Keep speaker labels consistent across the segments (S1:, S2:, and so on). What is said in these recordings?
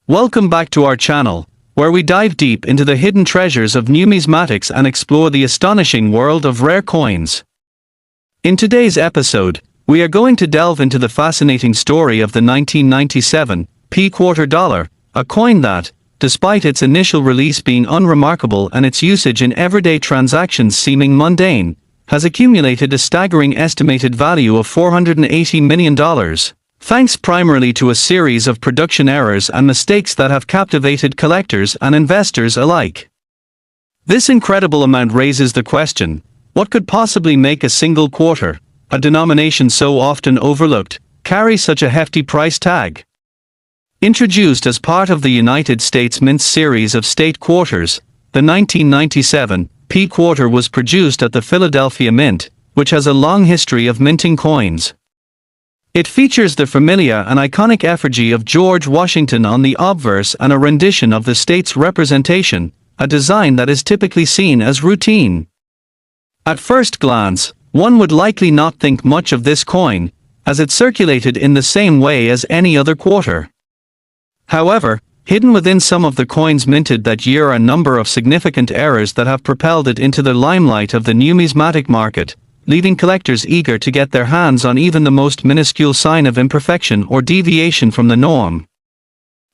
S1: Welcome back to our channel, where we dive deep into the hidden treasures of numismatics and explore the astonishing world of rare coins. In today's episode, we are going to delve into the fascinating story of the 1997 P quarter dollar, a coin that, despite its initial release being unremarkable and its usage in everyday transactions seeming mundane, has accumulated a staggering estimated value of $480 million. Thanks primarily to a series of production errors and mistakes that have captivated collectors and investors alike. This incredible amount raises the question, what could possibly make a single quarter, a denomination so often overlooked, carry such a hefty price tag? Introduced as part of the United States Mint's series of state quarters, the 1997 P quarter was produced at the Philadelphia Mint, which has a long history of minting coins. It features the familiar and iconic effigy of George Washington on the obverse and a rendition of the state's representation, a design that is typically seen as routine. At first glance, one would likely not think much of this coin, as it circulated in the same way as any other quarter. However, hidden within some of the coins minted that year are a number of significant errors that have propelled it into the limelight of the numismatic market, leaving collectors eager to get their hands on even the most minuscule sign of imperfection or deviation from the norm.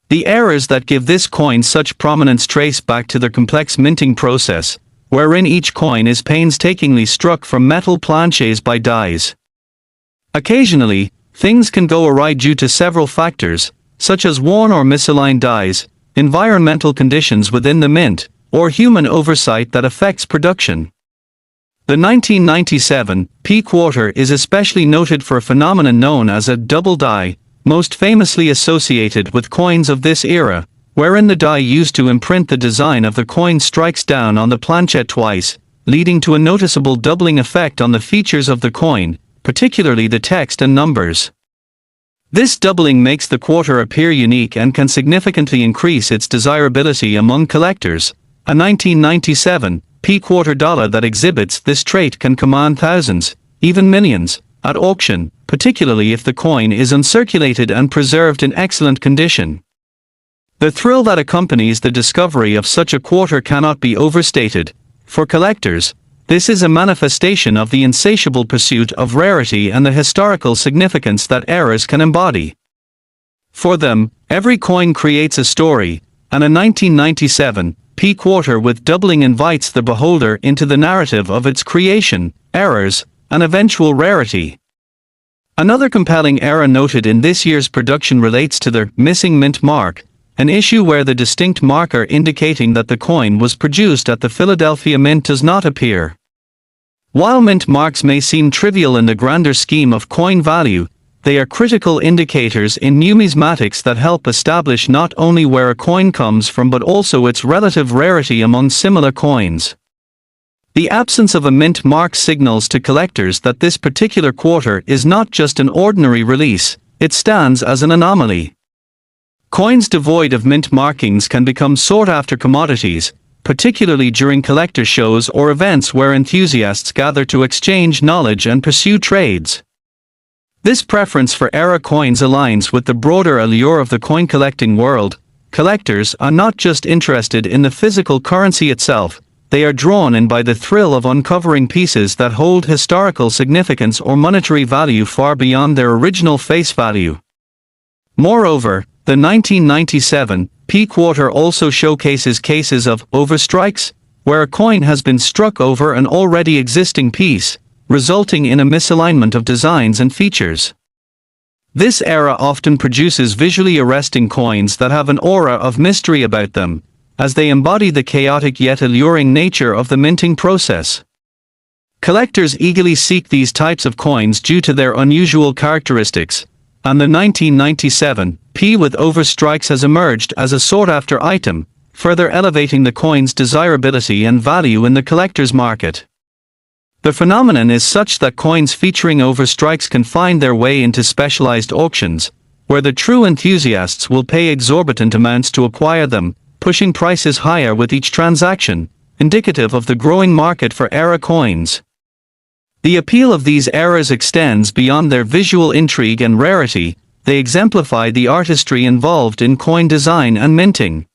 S1: The errors that give this coin such prominence trace back to their complex minting process, wherein each coin is painstakingly struck from metal planches by dies. Occasionally, things can go awry due to several factors, such as worn or misaligned dies, environmental conditions within the mint, or human oversight that affects production. The 1997 P quarter is especially noted for a phenomenon known as a double die, most famously associated with coins of this era, wherein the die used to imprint the design of the coin strikes down on the planchet twice, leading to a noticeable doubling effect on the features of the coin, particularly the text and numbers. This doubling makes the quarter appear unique and can significantly increase its desirability among collectors. A 1997 P quarter dollar that exhibits this trait can command thousands, even millions, at auction, particularly if the coin is uncirculated and preserved in excellent condition. The thrill that accompanies the discovery of such a quarter cannot be overstated. For collectors, this is a manifestation of the insatiable pursuit of rarity and the historical significance that errors can embody. For them, every coin creates a story, and a 1997 P quarter with doubling invites the beholder into the narrative of its creation, errors, and eventual rarity. Another compelling error noted in this year's production relates to the missing mint mark, an issue where the distinct marker indicating that the coin was produced at the Philadelphia Mint does not appear. While mint marks may seem trivial in the grander scheme of coin value, they are critical indicators in numismatics that help establish not only where a coin comes from but also its relative rarity among similar coins. The absence of a mint mark signals to collectors that this particular quarter is not just an ordinary release, it stands as an anomaly. Coins devoid of mint markings can become sought-after commodities, particularly during collector shows or events where enthusiasts gather to exchange knowledge and pursue trades. This preference for era coins aligns with the broader allure of the coin collecting world. Collectors are not just interested in the physical currency itself, they are drawn in by the thrill of uncovering pieces that hold historical significance or monetary value far beyond their original face value. Moreover, the 1997 P quarter also showcases cases of overstrikes, where a coin has been struck over an already existing piece, resulting in a misalignment of designs and features. This era often produces visually arresting coins that have an aura of mystery about them, as they embody the chaotic yet alluring nature of the minting process. Collectors eagerly seek these types of coins due to their unusual characteristics, and the 1997 P with overstrikes has emerged as a sought-after item, further elevating the coin's desirability and value in the collector's market. The phenomenon is such that coins featuring overstrikes can find their way into specialized auctions, where the true enthusiasts will pay exorbitant amounts to acquire them, pushing prices higher with each transaction, indicative of the growing market for era coins. The appeal of these eras extends beyond their visual intrigue and rarity, they exemplify the artistry involved in coin design and minting.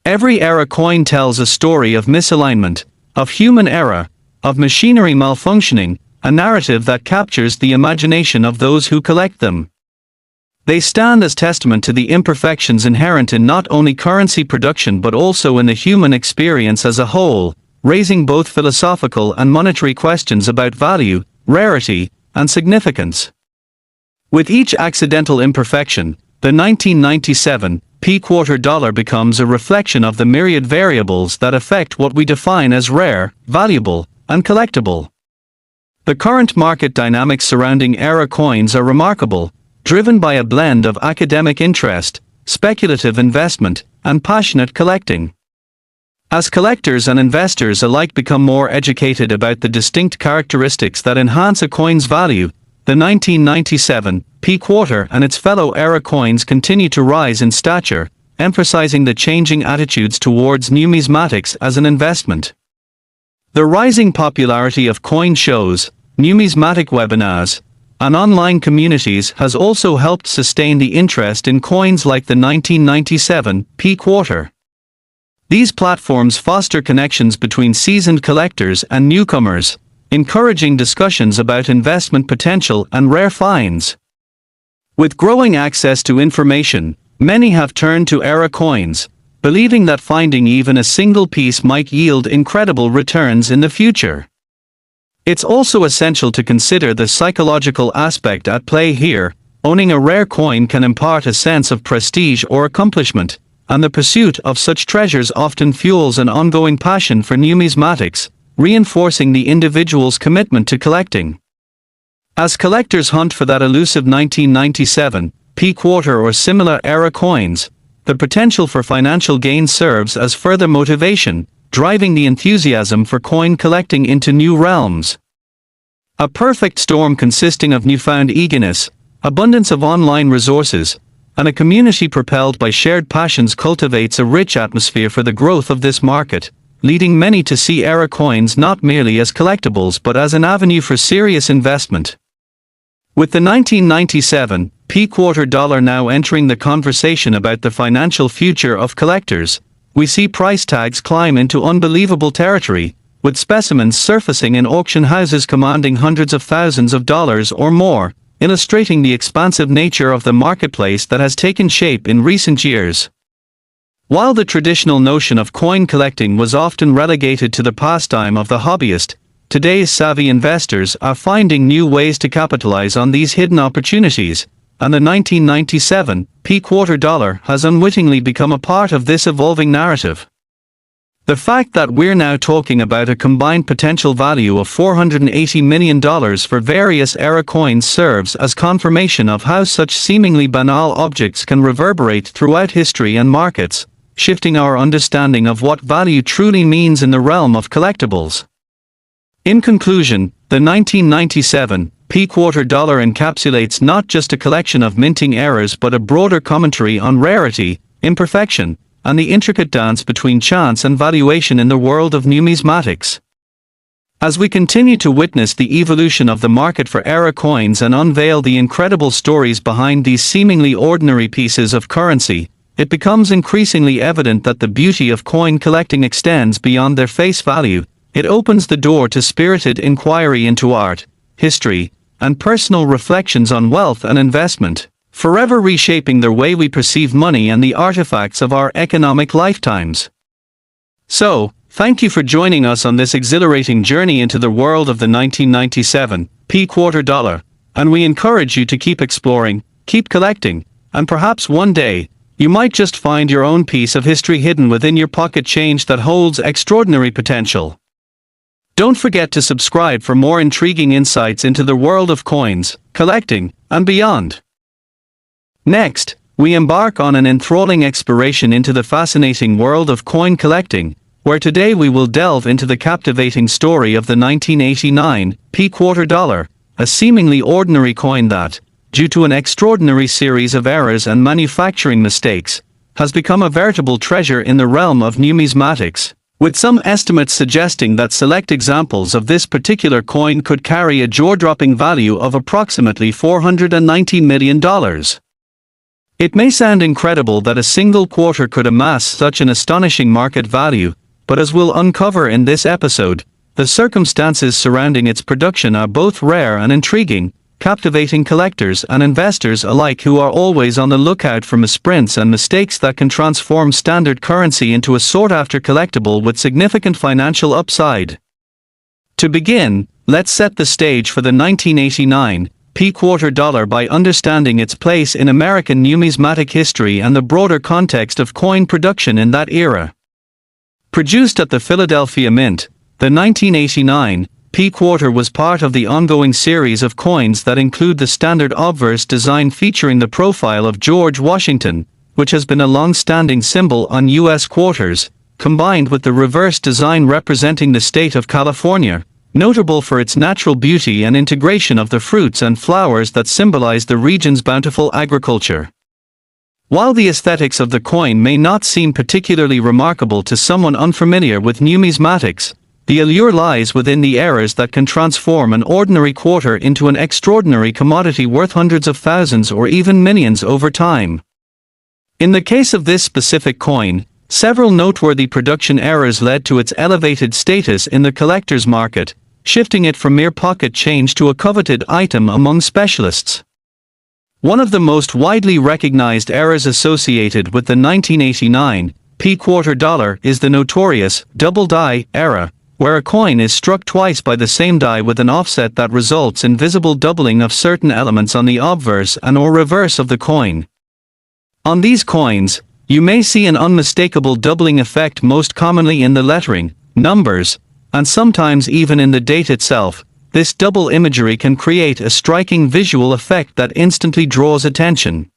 S1: Every era coin tells a story of misalignment, of human error, of machinery malfunctioning, a narrative that captures the imagination of those who collect them. They stand as testament to the imperfections inherent in not only currency production but also in the human experience as a whole, raising both philosophical and monetary questions about value, rarity, and significance. With each accidental imperfection, the 1997 P-quarter dollar becomes a reflection of the myriad variables that affect what we define as rare, valuable, and collectible. The current market dynamics surrounding era coins are remarkable, driven by a blend of academic interest, speculative investment, and passionate collecting. As collectors and investors alike become more educated about the distinct characteristics that enhance a coin's value, the 1997 P-quarter and its fellow era coins continue to rise in stature, emphasizing the changing attitudes towards numismatics as an investment. The rising popularity of coin shows, numismatic webinars, and online communities has also helped sustain the interest in coins like the 1997 P-quarter. These platforms foster connections between seasoned collectors and newcomers, encouraging discussions about investment potential and rare finds. With growing access to information, many have turned to era coins, believing that finding even a single piece might yield incredible returns in the future. It's also essential to consider the psychological aspect at play here. Owning a rare coin can impart a sense of prestige or accomplishment, and the pursuit of such treasures often fuels an ongoing passion for numismatics, reinforcing the individual's commitment to collecting. As collectors hunt for that elusive 1997 P-quarter or similar era coins, the potential for financial gain serves as further motivation, driving the enthusiasm for coin collecting into new realms. A perfect storm consisting of newfound eagerness, abundance of online resources, and a community propelled by shared passions cultivates a rich atmosphere for the growth of this market, leading many to see era coins not merely as collectibles but as an avenue for serious investment. With the 1997 P-quarter dollar now entering the conversation about the financial future of collectors, we see price tags climb into unbelievable territory, with specimens surfacing in auction houses commanding hundreds of thousands of dollars or more, illustrating the expansive nature of the marketplace that has taken shape in recent years. While the traditional notion of coin collecting was often relegated to the pastime of the hobbyist, today's savvy investors are finding new ways to capitalize on these hidden opportunities, and the 1997 P-quarter dollar has unwittingly become a part of this evolving narrative. The fact that we're now talking about a combined potential value of $480 million for various era coins serves as confirmation of how such seemingly banal objects can reverberate throughout history and markets, shifting our understanding of what value truly means in the realm of collectibles. In conclusion, the 1997 P-quarter dollar encapsulates not just a collection of minting errors but a broader commentary on rarity, imperfection, and the intricate dance between chance and valuation in the world of numismatics. As we continue to witness the evolution of the market for era coins and unveil the incredible stories behind these seemingly ordinary pieces of currency, it becomes increasingly evident that the beauty of coin collecting extends beyond their face value. It opens the door to spirited inquiry into art, history, and personal reflections on wealth and investment, forever reshaping the way we perceive money and the artifacts of our economic lifetimes. So, thank you for joining us on this exhilarating journey into the world of the 1997 P-quarter dollar, and we encourage you to keep exploring, keep collecting, and perhaps one day, you might just find your own piece of history hidden within your pocket change that holds extraordinary potential. Don't forget to subscribe for more intriguing insights into the world of coins, collecting, and beyond. Next, we embark on an enthralling exploration into the fascinating world of coin collecting, where today we will delve into the captivating story of the 1989 P-quarter dollar, a seemingly ordinary coin that, due to an extraordinary series of errors and manufacturing mistakes, has become a veritable treasure in the realm of numismatics. with some estimates suggesting that select examples of this particular coin could carry a jaw-dropping value of approximately $490 million. It may sound incredible that a single quarter could amass such an astonishing market value, but as we'll uncover in this episode, the circumstances surrounding its production are both rare and intriguing, captivating collectors and investors alike who are always on the lookout for misprints and mistakes that can transform standard currency into a sought-after collectible with significant financial upside. To begin, let's set the stage for the 1989 P-quarter dollar by understanding its place in American numismatic history and the broader context of coin production in that era. Produced at the Philadelphia Mint, the 1989 P-quarter was part of the ongoing series of coins that include the standard obverse design featuring the profile of George Washington, which has been a long-standing symbol on U.S. quarters, combined with the reverse design representing the state of California, notable for its natural beauty and integration of the fruits and flowers that symbolize the region's bountiful agriculture. While the aesthetics of the coin may not seem particularly remarkable to someone unfamiliar with numismatics, the allure lies within the errors that can transform an ordinary quarter into an extraordinary commodity worth hundreds of thousands or even millions over time. In the case of this specific coin, several noteworthy production errors led to its elevated status in the collector's market, shifting it from mere pocket change to a coveted item among specialists. One of the most widely recognized errors associated with the 1989 P-quarter dollar is the notorious double die error, where a coin is struck twice by the same die with an offset that results in visible doubling of certain elements on the obverse and/or reverse of the coin. On these coins, you may see an unmistakable doubling effect most commonly in the lettering, numbers, and sometimes even in the date itself. This double imagery can create a striking visual effect that instantly draws attention.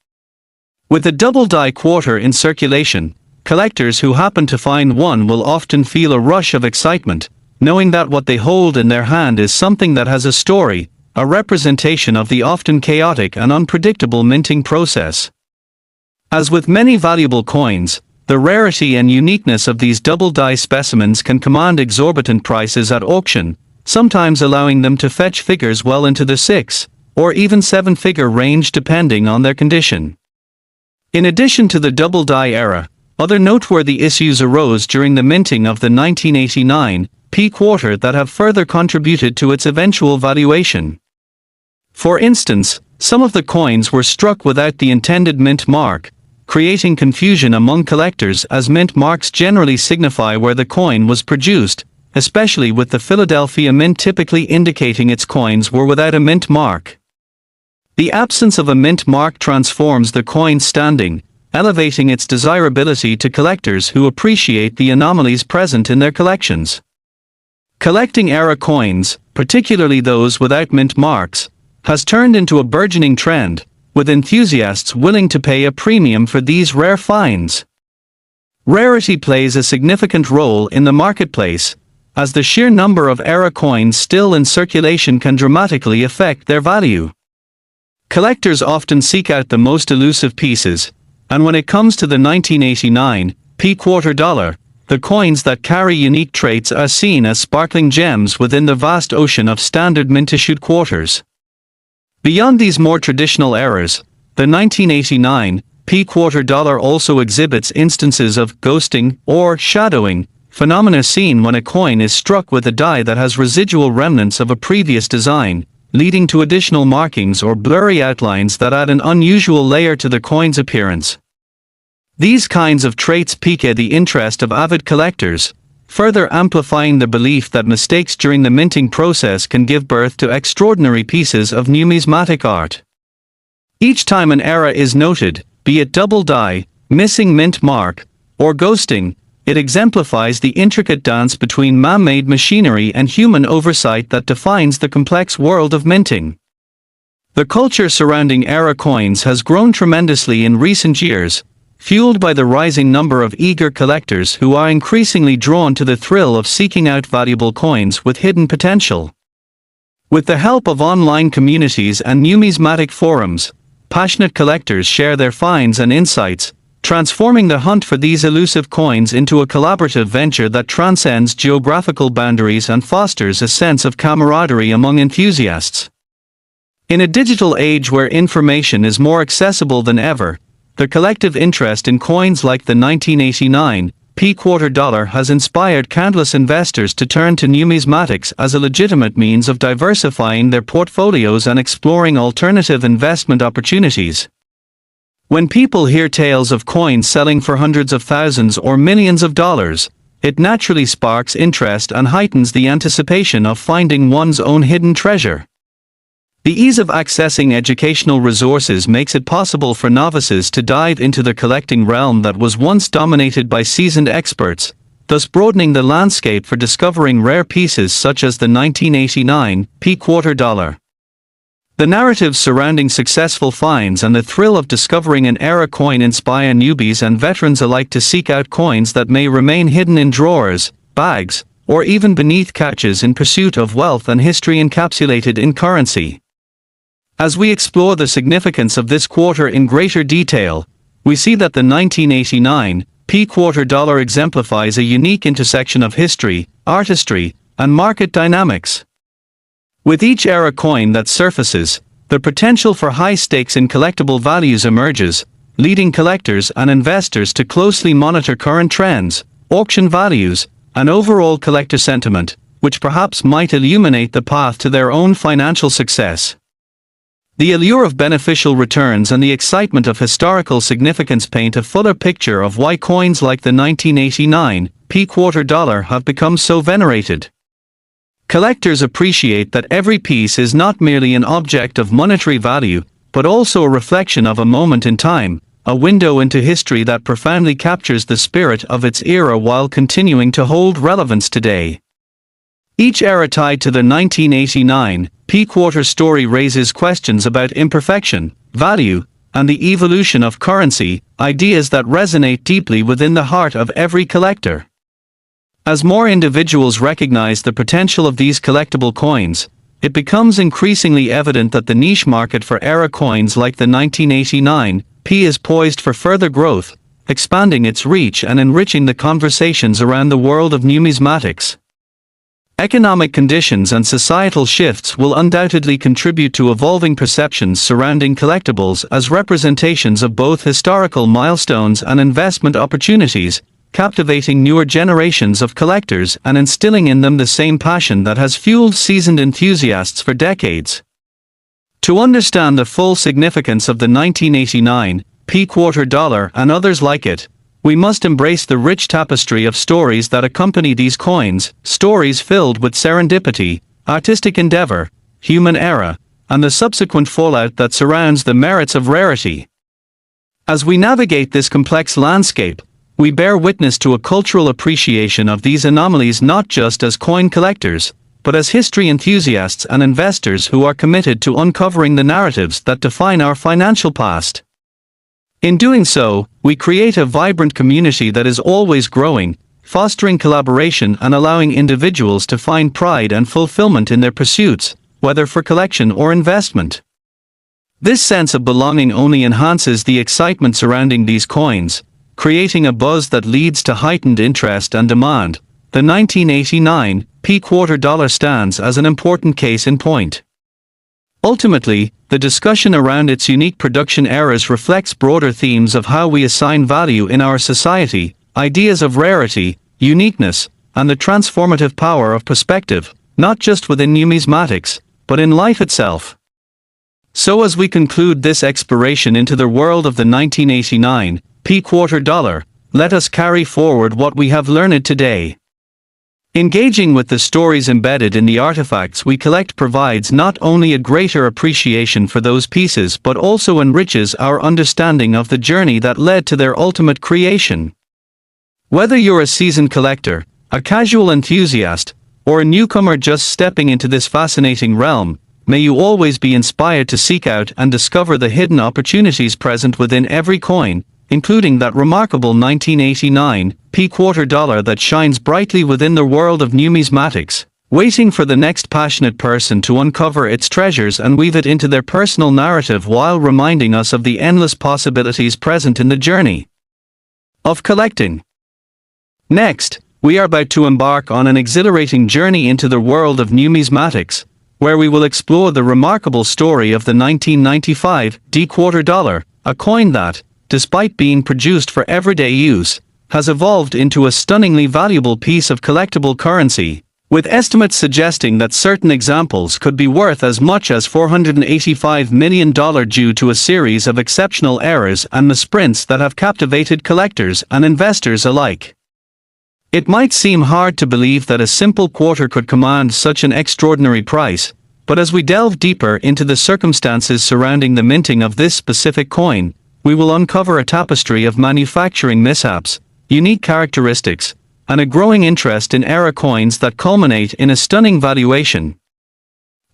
S1: With a double die quarter in circulation, collectors who happen to find one will often feel a rush of excitement, knowing that what they hold in their hand is something that has a story, a representation of the often chaotic and unpredictable minting process. As with many valuable coins, the rarity and uniqueness of these double die specimens can command exorbitant prices at auction, sometimes allowing them to fetch figures well into the six, or even seven-figure range depending on their condition. In addition to the double die era, other noteworthy issues arose during the minting of the 1989 P-quarter that have further contributed to its eventual valuation. For instance, some of the coins were struck without the intended mint mark, creating confusion among collectors as mint marks generally signify where the coin was produced, especially with the Philadelphia Mint typically indicating its coins were without a mint mark. The absence of a mint mark transforms the coin's standing, elevating its desirability to collectors who appreciate the anomalies present in their collections. Collecting era coins, particularly those without mint marks, has turned into a burgeoning trend, with enthusiasts willing to pay a premium for these rare finds. Rarity plays a significant role in the marketplace, as the sheer number of era coins still in circulation can dramatically affect their value. Collectors often seek out the most elusive pieces, and when it comes to the 1989 P-quarter dollar, the coins that carry unique traits are seen as sparkling gems within the vast ocean of standard mint-issued quarters. Beyond these more traditional errors, the 1989 P-quarter dollar also exhibits instances of ghosting or shadowing, phenomena seen when a coin is struck with a die that has residual remnants of a previous design, leading to additional markings or blurry outlines that add an unusual layer to the coin's appearance. These kinds of traits pique the interest of avid collectors, further amplifying the belief that mistakes during the minting process can give birth to extraordinary pieces of numismatic art. Each time an error is noted, be it double die, missing mint mark, or ghosting, it exemplifies the intricate dance between man-made machinery and human oversight that defines the complex world of minting. The culture surrounding era coins has grown tremendously in recent years, fueled by the rising number of eager collectors who are increasingly drawn to the thrill of seeking out valuable coins with hidden potential. With the help of online communities and numismatic forums, passionate collectors share their finds and insights, transforming the hunt for these elusive coins into a collaborative venture that transcends geographical boundaries and fosters a sense of camaraderie among enthusiasts. In a digital age where information is more accessible than ever, the collective interest in coins like the 1989 quarter dollar has inspired countless investors to turn to numismatics as a legitimate means of diversifying their portfolios and exploring alternative investment opportunities. When people hear tales of coins selling for hundreds of thousands or millions of dollars, it naturally sparks interest and heightens the anticipation of finding one's own hidden treasure. The ease of accessing educational resources makes it possible for novices to dive into the collecting realm that was once dominated by seasoned experts, thus broadening the landscape for discovering rare pieces such as the 1989 quarter dollar. The narratives surrounding successful finds and the thrill of discovering an era coin inspire newbies and veterans alike to seek out coins that may remain hidden in drawers, bags, or even beneath couches in pursuit of wealth and history encapsulated in currency. As we explore the significance of this quarter in greater detail, we see that the 1989 quarter dollar exemplifies a unique intersection of history, artistry, and market dynamics. With each era coin that surfaces, the potential for high stakes in collectible values emerges, leading collectors and investors to closely monitor current trends, auction values, and overall collector sentiment, which perhaps might illuminate the path to their own financial success. The allure of beneficial returns and the excitement of historical significance paint a fuller picture of why coins like the 1989 quarter dollar have become so venerated. Collectors appreciate that every piece is not merely an object of monetary value, but also a reflection of a moment in time, a window into history that profoundly captures the spirit of its era while continuing to hold relevance today. Each era tied to the 1989 quarter story raises questions about imperfection, value, and the evolution of currency, ideas that resonate deeply within the heart of every collector. As more individuals recognize the potential of these collectible coins, it becomes increasingly evident that the niche market for era coins like the 1989 is poised for further growth, expanding its reach and enriching the conversations around the world of numismatics. Economic conditions and societal shifts will undoubtedly contribute to evolving perceptions surrounding collectibles as representations of both historical milestones and investment opportunities, captivating newer generations of collectors and instilling in them the same passion that has fueled seasoned enthusiasts for decades. To understand the full significance of the 1989 quarter dollar and others like it, we must embrace the rich tapestry of stories that accompany these coins, stories filled with serendipity, artistic endeavor, human error, and the subsequent fallout that surrounds the merits of rarity. As we navigate this complex landscape, we bear witness to a cultural appreciation of these anomalies not just as coin collectors, but as history enthusiasts and investors who are committed to uncovering the narratives that define our financial past. In doing so, we create a vibrant community that is always growing, fostering collaboration and allowing individuals to find pride and fulfillment in their pursuits, whether for collection or investment. This sense of belonging only enhances the excitement surrounding these coins, creating a buzz that leads to heightened interest and demand. The 1989 quarter dollar stands as an important case in point. Ultimately, the discussion around its unique production eras reflects broader themes of how we assign value in our society, ideas of rarity, uniqueness, and the transformative power of perspective, not just within numismatics, but in life itself. So as we conclude this exploration into the world of the 1989 quarter dollar, let us carry forward what we have learned today. Engaging with the stories embedded in the artifacts we collect provides not only a greater appreciation for those pieces but also enriches our understanding of the journey that led to their ultimate creation. Whether you're a seasoned collector, a casual enthusiast, or a newcomer just stepping into this fascinating realm, may you always be inspired to seek out and discover the hidden opportunities present within every coin, including that remarkable 1989 quarter dollar that shines brightly within the world of numismatics, waiting for the next passionate person to uncover its treasures and weave it into their personal narrative while reminding us of the endless possibilities present in the journey. of collecting. Next, we are about to embark on an exhilarating journey into the world of numismatics, where we will explore the remarkable story of the 1995 D-quarter dollar, a coin that, despite being produced for everyday use, has evolved into a stunningly valuable piece of collectible currency, with estimates suggesting that certain examples could be worth as much as $485 million due to a series of exceptional errors and misprints that have captivated collectors and investors alike. It might seem hard to believe that a simple quarter could command such an extraordinary price, but as we delve deeper into the circumstances surrounding the minting of this specific coin, we will uncover a tapestry of manufacturing mishaps, unique characteristics, and a growing interest in era coins that culminate in a stunning valuation.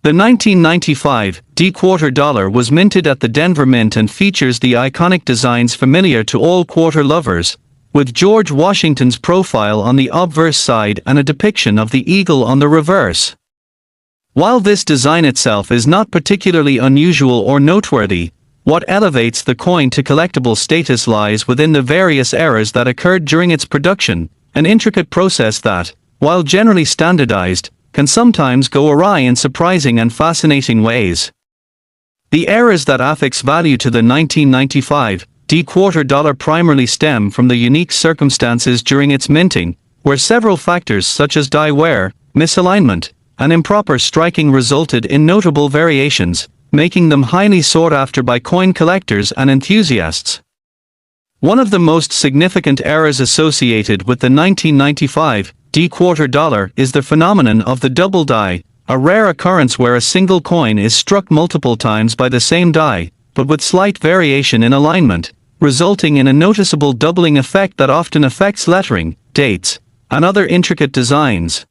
S1: The 1995 D-quarter dollar was minted at the Denver Mint and features the iconic designs familiar to all quarter lovers, with George Washington's profile on the obverse side and a depiction of the eagle on the reverse. While this design itself is not particularly unusual or noteworthy, what elevates the coin to collectible status lies within the various errors that occurred during its production, an intricate process that, while generally standardized, can sometimes go awry in surprising and fascinating ways. The errors that affix value to the 1995 D-quarter dollar primarily stem from the unique circumstances during its minting, where several factors such as die wear, misalignment, and improper striking resulted in notable variations, making them highly sought after by coin collectors and enthusiasts. One of the most significant errors associated with the 1995 D-quarter dollar is the phenomenon of the double die, a rare occurrence where a single coin is struck multiple times by the same die, but with slight variation in alignment, resulting in a noticeable doubling effect that often affects lettering, dates, and other intricate designs.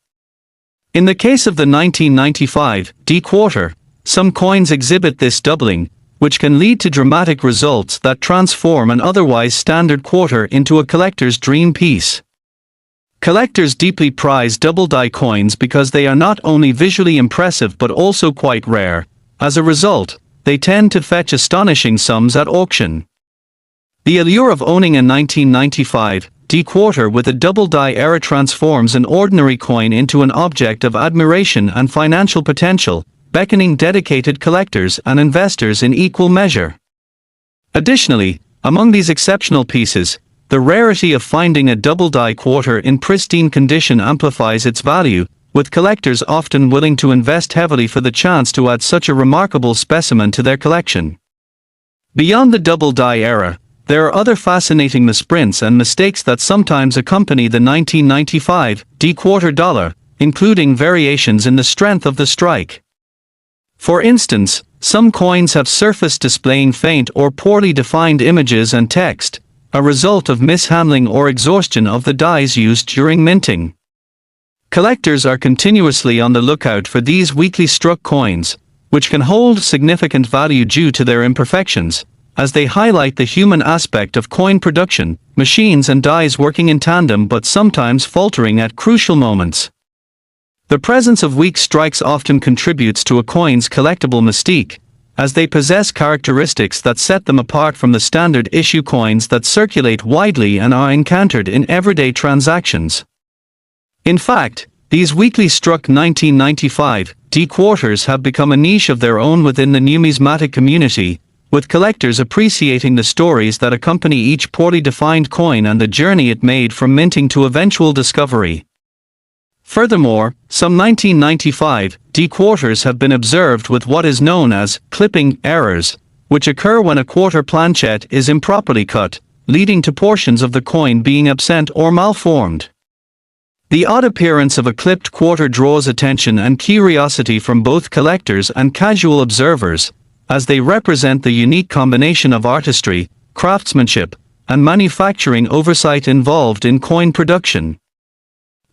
S1: In the case of the 1995 D-quarter, some coins exhibit this doubling, which can lead to dramatic results that transform an otherwise standard quarter into a collector's dream piece. Collectors deeply prize double die coins because they are not only visually impressive but also quite rare. As a result, they tend to fetch astonishing sums at auction. The allure of owning a 1995 D-quarter with a double die era transforms an ordinary coin into an object of admiration and financial potential, beckoning dedicated collectors and investors in equal measure. Additionally, among these exceptional pieces, the rarity of finding a double die quarter in pristine condition amplifies its value, with collectors often willing to invest heavily for the chance to add such a remarkable specimen to their collection. Beyond the double die era, there are other fascinating misprints and mistakes that sometimes accompany the 1995 D-quarter dollar, including variations in the strength of the strike. For instance, some coins have surface displaying faint or poorly defined images and text, a result of mishandling or exhaustion of the dies used during minting. Collectors are continuously on the lookout for these weakly struck coins, which can hold significant value due to their imperfections, as they highlight the human aspect of coin production, machines and dies working in tandem but sometimes faltering at crucial moments. The presence of weak strikes often contributes to a coin's collectible mystique, as they possess characteristics that set them apart from the standard issue coins that circulate widely and are encountered in everyday transactions. In fact, these weakly struck 1995 D-quarters have become a niche of their own within the numismatic community, with collectors appreciating the stories that accompany each poorly defined coin and the journey it made from minting to eventual discovery. Furthermore, some 1995 D-quarters have been observed with what is known as clipping errors, which occur when a quarter planchet is improperly cut, leading to portions of the coin being absent or malformed. The odd appearance of a clipped quarter draws attention and curiosity from both collectors and casual observers, as they represent the unique combination of artistry, craftsmanship, and manufacturing oversight involved in coin production.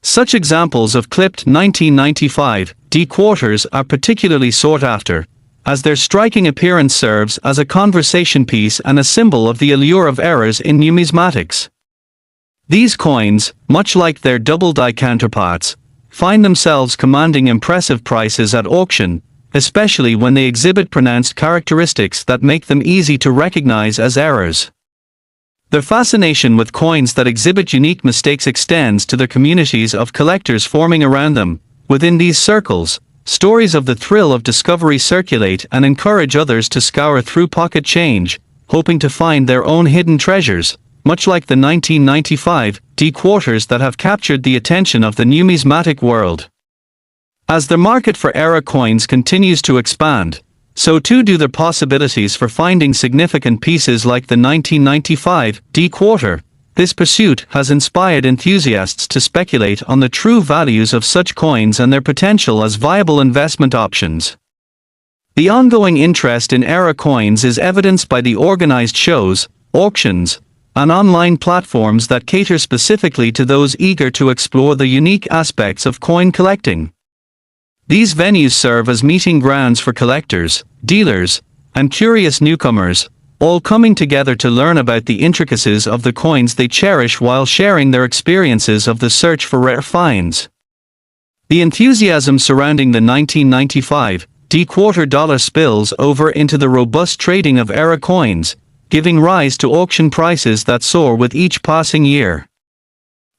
S1: Such examples of clipped 1995 D-quarters are particularly sought after, as their striking appearance serves as a conversation piece and a symbol of the allure of errors in numismatics. These coins, much like their double die counterparts, find themselves commanding impressive prices at auction, especially when they exhibit pronounced characteristics that make them easy to recognize as errors. Their fascination with coins that exhibit unique mistakes extends to the communities of collectors forming around them. Within these circles, stories of the thrill of discovery circulate and encourage others to scour through pocket change, hoping to find their own hidden treasures, much like the 1995 D-quarters that have captured the attention of the numismatic world. As the market for era coins continues to expand, so too do the possibilities for finding significant pieces like the 1995 D-quarter. This pursuit has inspired enthusiasts to speculate on the true values of such coins and their potential as viable investment options. The ongoing interest in era coins is evidenced by the organized shows, auctions, and online platforms that cater specifically to those eager to explore the unique aspects of coin collecting. These venues serve as meeting grounds for collectors, dealers, and curious newcomers, all coming together to learn about the intricacies of the coins they cherish while sharing their experiences of the search for rare finds. The enthusiasm surrounding the 1995 D-quarter dollar spills over into the robust trading of era coins, giving rise to auction prices that soar with each passing year.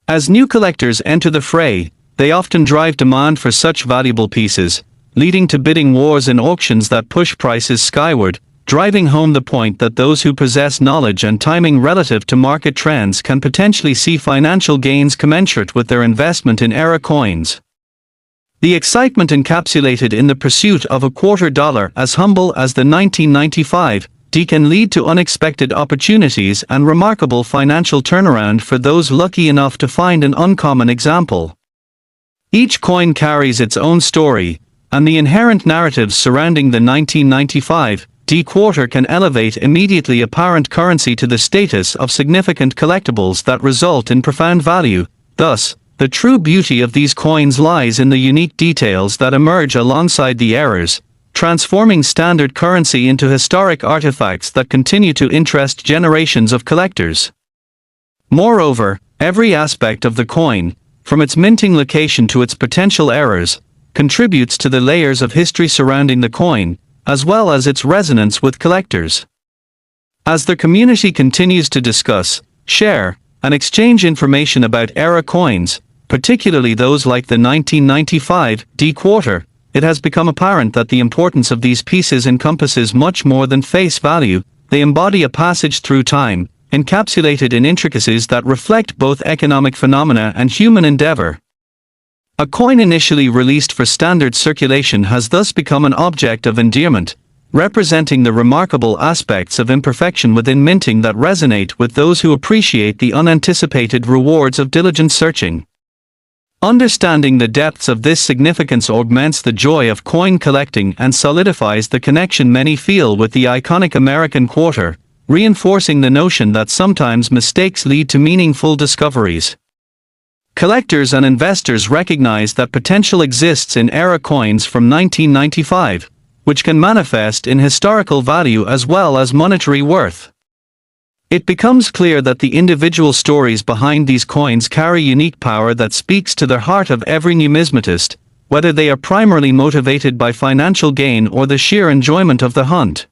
S1: As new collectors enter the fray, they often drive demand for such valuable pieces, leading to bidding wars in auctions that push prices skyward, driving home the point that those who possess knowledge and timing relative to market trends can potentially see financial gains commensurate with their investment in era coins. The excitement encapsulated in the pursuit of a quarter dollar as humble as the 1995 D can lead to unexpected opportunities and remarkable financial turnaround for those lucky enough to find an uncommon example. Each coin carries its own story, and the inherent narratives surrounding the 1995 D-quarter can elevate immediately apparent currency to the status of significant collectibles that result in profound value. Thus, the true beauty of these coins lies in the unique details that emerge alongside the errors, transforming standard currency into historic artifacts that continue to interest generations of collectors. Moreover, every aspect of the coin, from its minting location to its potential errors, contributes to the layers of history surrounding the coin, as well as its resonance with collectors. As the community continues to discuss, share, and exchange information about era coins, particularly those like the 1995 D-quarter, it has become apparent that the importance of these pieces encompasses much more than face value. They embody a passage through time, encapsulated in intricacies that reflect both economic phenomena and human endeavor. A coin initially released for standard circulation has thus become an object of endearment, representing the remarkable aspects of imperfection within minting that resonate with those who appreciate the unanticipated rewards of diligent searching. Understanding the depths of this significance augments the joy of coin collecting and solidifies the connection many feel with the iconic American quarter, reinforcing the notion that sometimes mistakes lead to meaningful discoveries. Collectors and investors recognize that potential exists in era coins from 1995, which can manifest in historical value as well as monetary worth. It becomes clear that the individual stories behind these coins carry unique power that speaks to the heart of every numismatist, whether they are primarily motivated by financial gain or the sheer enjoyment of the hunt.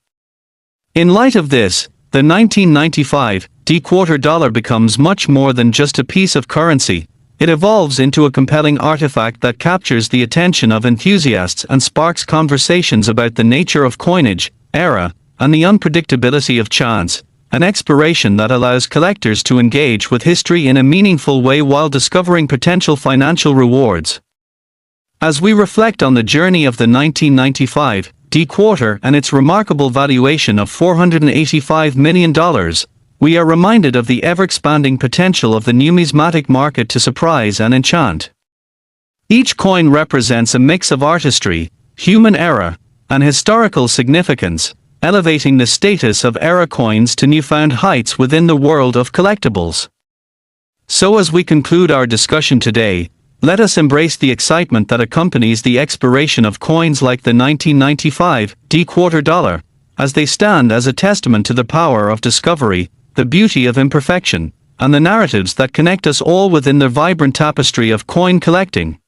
S1: In light of this, the 1995 D-quarter dollar becomes much more than just a piece of currency. It evolves into a compelling artifact that captures the attention of enthusiasts and sparks conversations about the nature of coinage, era, and the unpredictability of chance, an exploration that allows collectors to engage with history in a meaningful way while discovering potential financial rewards. As we reflect on the journey of the 1995 D-quarter and its remarkable valuation of $485 million, we are reminded of the ever-expanding potential of the numismatic market to surprise and enchant. Each coin represents a mix of artistry, human error, and historical significance, elevating the status of era coins to newfound heights within the world of collectibles. So as we conclude our discussion today, let us embrace the excitement that accompanies the exploration of coins like the 1995 D-quarter dollar, as they stand as a testament to the power of discovery, the beauty of imperfection, and the narratives that connect us all within the vibrant tapestry of coin collecting.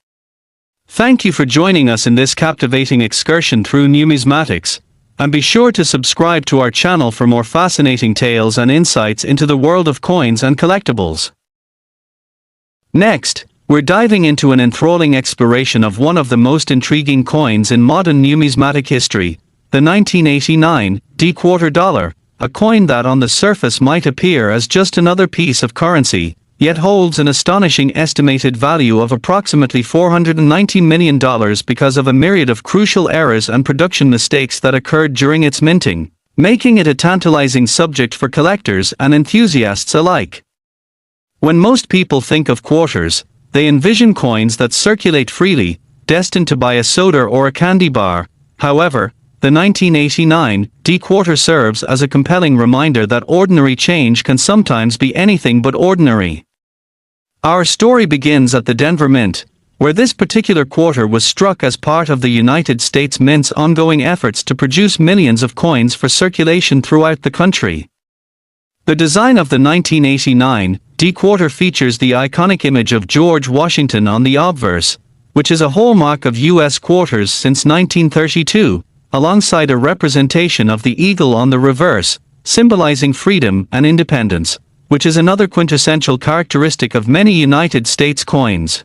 S1: Thank you for joining us in this captivating excursion through numismatics. And be sure to subscribe to our channel for more fascinating tales and insights into the world of coins and collectibles. Next, we're diving into an enthralling exploration of one of the most intriguing coins in modern numismatic history, the 1989 D-quarter dollar, a coin that on the surface might appear as just another piece of currency, yet holds an astonishing estimated value of approximately $490 million because of a myriad of crucial errors and production mistakes that occurred during its minting, making it a tantalizing subject for collectors and enthusiasts alike. When most people think of quarters, they envision coins that circulate freely, destined to buy a soda or a candy bar. However, the 1989 D-quarter serves as a compelling reminder that ordinary change can sometimes be anything but ordinary. Our story begins at the Denver Mint, where this particular quarter was struck as part of the United States Mint's ongoing efforts to produce millions of coins for circulation throughout the country. The design of the 1989 D-quarter features the iconic image of George Washington on the obverse, which is a hallmark of U.S. quarters since 1932, alongside a representation of the eagle on the reverse, symbolizing freedom and independence, which is another quintessential characteristic of many United States coins.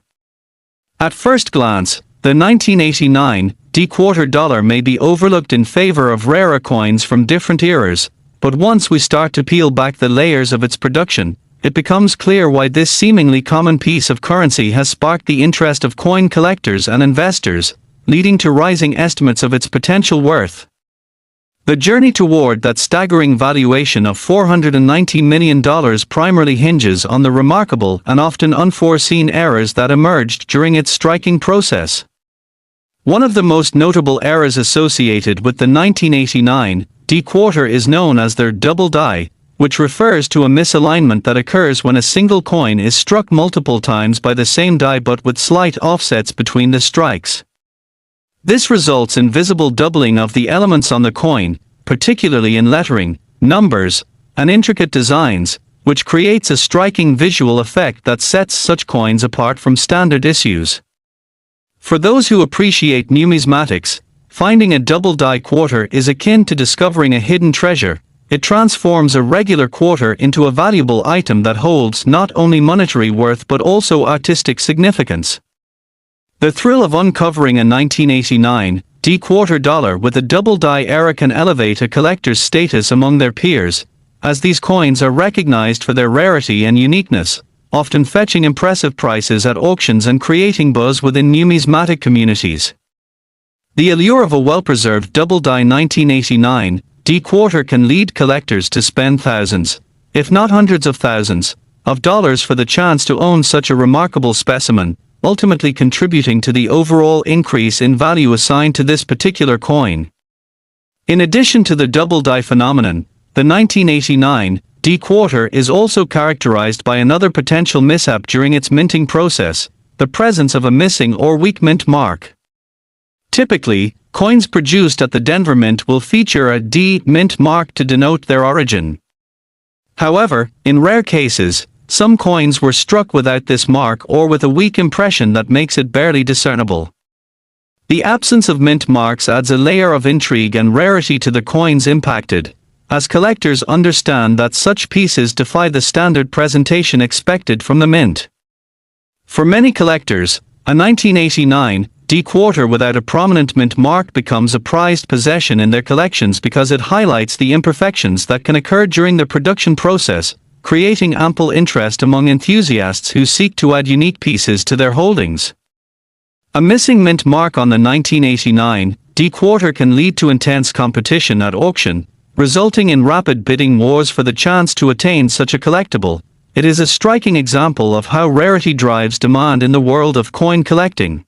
S1: At first glance, the 1989 D-quarter dollar may be overlooked in favor of rarer coins from different eras, but once we start to peel back the layers of its production, it becomes clear why this seemingly common piece of currency has sparked the interest of coin collectors and investors, leading to rising estimates of its potential worth. The journey toward that staggering valuation of $490 million primarily hinges on the remarkable and often unforeseen errors that emerged during its striking process. One of the most notable errors associated with the 1989 D-quarter is known as their double die, which refers to a misalignment that occurs when a single coin is struck multiple times by the same die but with slight offsets between the strikes. This results in visible doubling of the elements on the coin, particularly in lettering, numbers, and intricate designs, which creates a striking visual effect that sets such coins apart from standard issues. For those who appreciate numismatics, finding a double die quarter is akin to discovering a hidden treasure. It transforms a regular quarter into a valuable item that holds not only monetary worth but also artistic significance. The thrill of uncovering a 1989 D-quarter dollar with a double die era can elevate a collector's status among their peers, as these coins are recognized for their rarity and uniqueness, often fetching impressive prices at auctions and creating buzz within numismatic communities. The allure of a well-preserved double die 1989 D-quarter can lead collectors to spend thousands, if not hundreds of thousands, of dollars for the chance to own such a remarkable specimen, ultimately contributing to the overall increase in value assigned to this particular coin. In addition to the double die phenomenon, the 1989 D-quarter is also characterized by another potential mishap during its minting process, the presence of a missing or weak mint mark. Typically, coins produced at the Denver Mint will feature a D mint mark to denote their origin. However, in rare cases, some coins were struck without this mark or with a weak impression that makes it barely discernible. The absence of mint marks adds a layer of intrigue and rarity to the coins impacted, as collectors understand that such pieces defy the standard presentation expected from the mint. For many collectors, a 1989 D-quarter without a prominent mint mark becomes a prized possession in their collections because it highlights the imperfections that can occur during the production process, creating ample interest among enthusiasts who seek to add unique pieces to their holdings. A missing mint mark on the 1989 D-quarter can lead to intense competition at auction, resulting in rapid bidding wars for the chance to attain such a collectible. It is a striking example of how rarity drives demand in the world of coin collecting.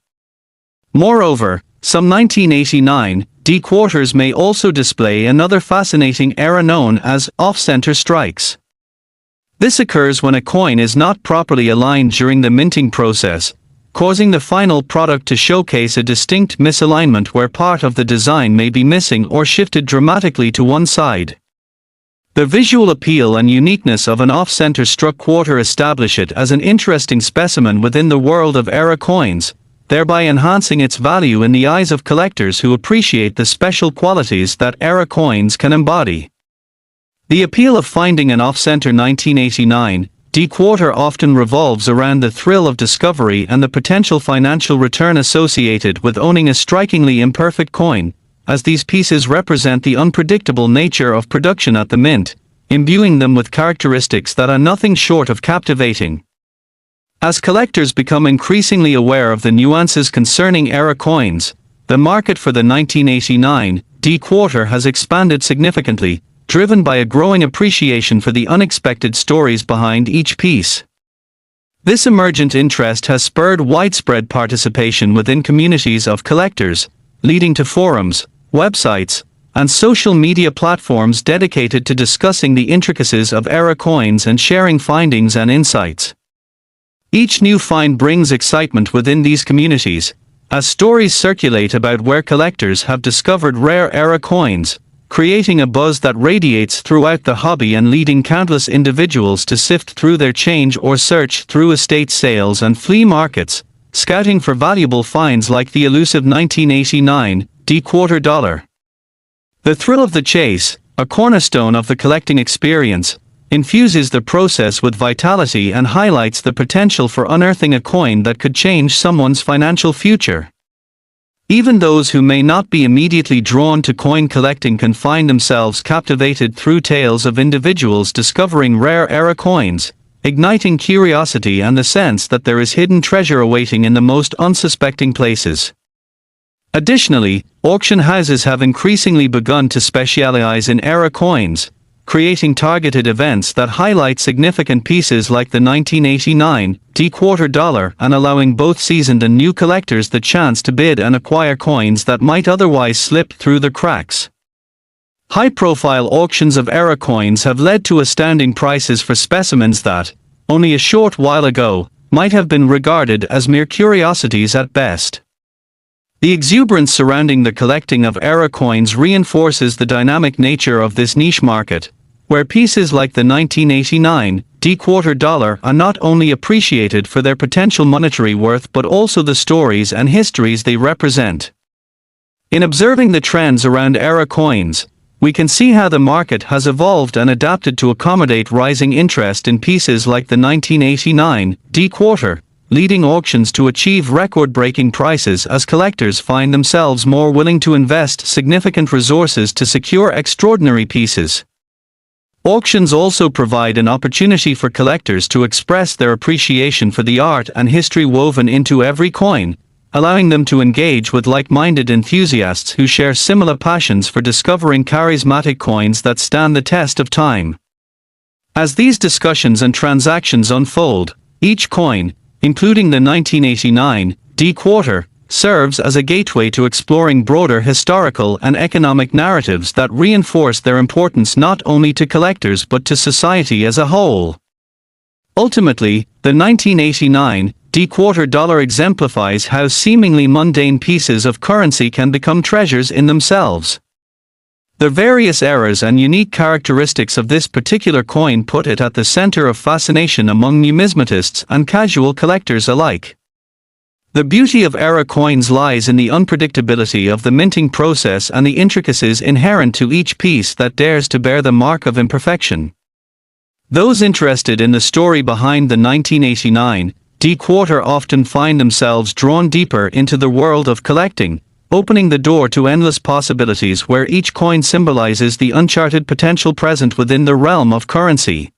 S1: Moreover, some 1989 D-quarters may also display another fascinating error known as off-center strikes. This occurs when a coin is not properly aligned during the minting process, causing the final product to showcase a distinct misalignment where part of the design may be missing or shifted dramatically to one side. The visual appeal and uniqueness of an off-center struck quarter establish it as an interesting specimen within the world of era coins, thereby enhancing its value in the eyes of collectors who appreciate the special qualities that era coins can embody. The appeal of finding an off-center 1989 D-quarter often revolves around the thrill of discovery and the potential financial return associated with owning a strikingly imperfect coin, as these pieces represent the unpredictable nature of production at the mint, imbuing them with characteristics that are nothing short of captivating. As collectors become increasingly aware of the nuances concerning era coins, the market for the 1989 D-quarter has expanded significantly, driven by a growing appreciation for the unexpected stories behind each piece. This emergent interest has spurred widespread participation within communities of collectors, leading to forums, websites, and social media platforms dedicated to discussing the intricacies of era coins and sharing findings and insights. Each new find brings excitement within these communities, as stories circulate about where collectors have discovered rare era coins, creating a buzz that radiates throughout the hobby and leading countless individuals to sift through their change or search through estate sales and flea markets, scouting for valuable finds like the elusive 1989 D-quarter dollar. The thrill of the chase, a cornerstone of the collecting experience, infuses the process with vitality and highlights the potential for unearthing a coin that could change someone's financial future. Even those who may not be immediately drawn to coin collecting can find themselves captivated through tales of individuals discovering rare era coins, igniting curiosity and the sense that there is hidden treasure awaiting in the most unsuspecting places. Additionally, auction houses have increasingly begun to specialize in era coins, creating targeted events that highlight significant pieces like the 1989 D-quarter dollar and allowing both seasoned and new collectors the chance to bid and acquire coins that might otherwise slip through the cracks. High-profile auctions of era coins have led to astounding prices for specimens that, only a short while ago, might have been regarded as mere curiosities at best. The exuberance surrounding the collecting of era coins reinforces the dynamic nature of this niche market, where pieces like the 1989 D-quarter dollar are not only appreciated for their potential monetary worth but also the stories and histories they represent. In observing the trends around era coins, we can see how the market has evolved and adapted to accommodate rising interest in pieces like the 1989 D-quarter, leading auctions to achieve record-breaking prices as collectors find themselves more willing to invest significant resources to secure extraordinary pieces. Auctions also provide an opportunity for collectors to express their appreciation for the art and history woven into every coin, allowing them to engage with like-minded enthusiasts who share similar passions for discovering charismatic coins that stand the test of time. As these discussions and transactions unfold, each coin, including the 1989 D-quarter, serves as a gateway to exploring broader historical and economic narratives that reinforce their importance not only to collectors but to society as a whole. Ultimately, the 1989 D-quarter dollar exemplifies how seemingly mundane pieces of currency can become treasures in themselves. The various eras and unique characteristics of this particular coin put it at the center of fascination among numismatists and casual collectors alike. The beauty of era coins lies in the unpredictability of the minting process and the intricacies inherent to each piece that dares to bear the mark of imperfection. Those interested in the story behind the 1989 D-quarter often find themselves drawn deeper into the world of collecting, opening the door to endless possibilities where each coin symbolizes the uncharted potential present within the realm of currency.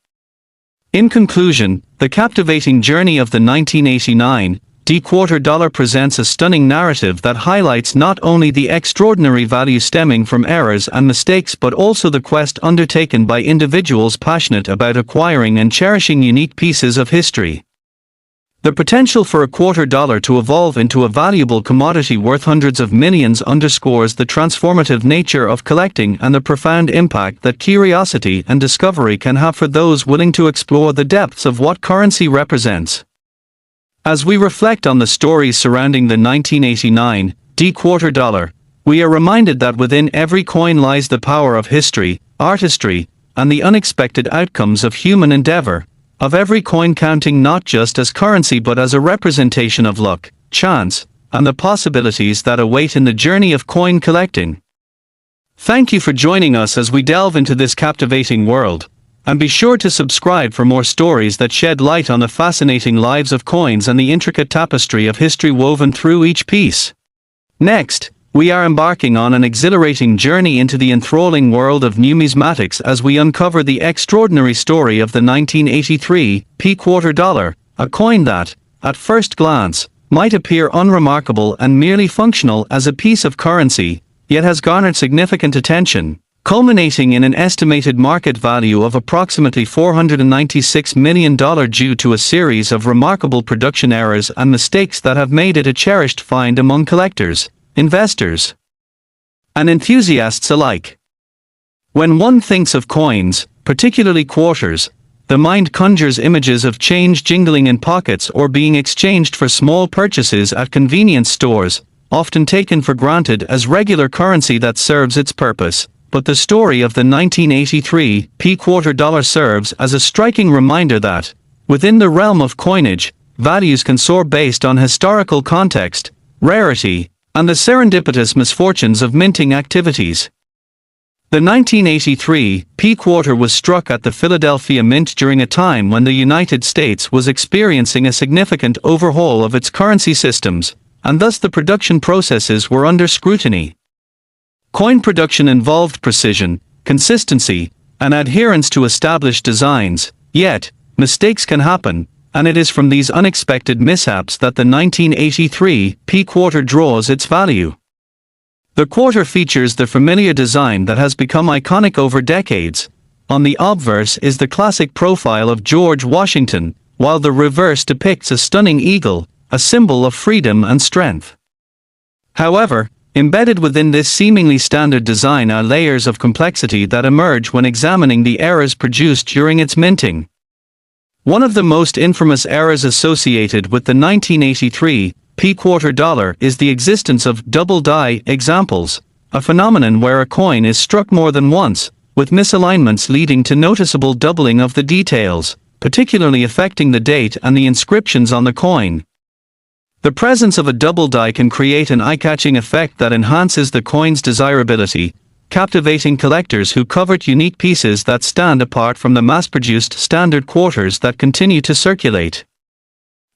S1: In conclusion, the captivating journey of the 1989 D-quarter dollar presents a stunning narrative that highlights not only the extraordinary value stemming from errors and mistakes but also the quest undertaken by individuals passionate about acquiring and cherishing unique pieces of history. The potential for a quarter dollar to evolve into a valuable commodity worth hundreds of millions underscores the transformative nature of collecting and the profound impact that curiosity and discovery can have for those willing to explore the depths of what currency represents. As we reflect on the stories surrounding the 1989 D-quarter dollar, we are reminded that within every coin lies the power of history, artistry, and the unexpected outcomes of human endeavor, of every coin counting not just as currency but as a representation of luck, chance, and the possibilities that await in the journey of coin collecting. Thank you for joining us as we delve into this captivating world, and be sure to subscribe for more stories that shed light on the fascinating lives of coins and the intricate tapestry of history woven through each piece. Next, we are embarking on an exhilarating journey into the enthralling world of numismatics as we uncover the extraordinary story of the 1983 quarter dollar, a coin that, at first glance, might appear unremarkable and merely functional as a piece of currency, yet has garnered significant attention, culminating in an estimated market value of approximately $496 million due to a series of remarkable production errors and mistakes that have made it a cherished find among collectors, investors, and enthusiasts alike. When one thinks of coins, particularly quarters, the mind conjures images of change jingling in pockets or being exchanged for small purchases at convenience stores, often taken for granted as regular currency that serves its purpose. But the story of the 1983 quarter dollar serves as a striking reminder that, within the realm of coinage, values can soar based on historical context, rarity, and the serendipitous misfortunes of minting activities. The 1983 quarter was struck at the Philadelphia Mint during a time when the United States was experiencing a significant overhaul of its currency systems, and thus the production processes were under scrutiny. Coin production involved precision, consistency, and adherence to established designs, yet, mistakes can happen, and it is from these unexpected mishaps that the 1983 quarter draws its value. The quarter features the familiar design that has become iconic over decades. On the obverse is the classic profile of George Washington, while the reverse depicts a stunning eagle, a symbol of freedom and strength. However, embedded within this seemingly standard design are layers of complexity that emerge when examining the errors produced during its minting. One of the most infamous errors associated with the 1983 quarter dollar is the existence of double die examples, a phenomenon where a coin is struck more than once, with misalignments leading to noticeable doubling of the details, particularly affecting the date and the inscriptions on the coin. The presence of a double die can create an eye-catching effect that enhances the coin's desirability, captivating collectors who covet unique pieces that stand apart from the mass-produced standard quarters that continue to circulate.